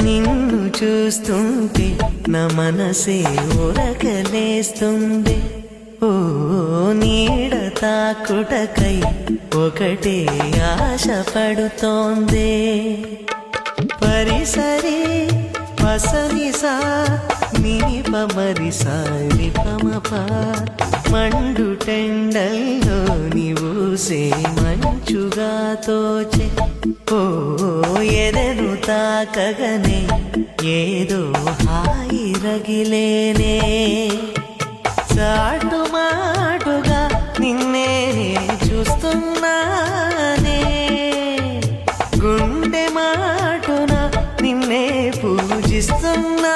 నిన్ను చూస్తుంటే నా మనసే ఉరకలేస్తుంది. ఓ నీడ తాకుటకై ఒకటే ఆశ పడుతోంది. పరిసరి పసరిసా నిని పమరిసా నిపమప మండు టెండల్లో నీవూసే మంచుగా తోచే. ఓ ఎదను తాకగనే ఏదో హాయి రగిలేనే. చాటు మాటుగా నిన్నే చూస్తున్నానే, గుండె మాటున నిన్నే పూజిస్తున్నా.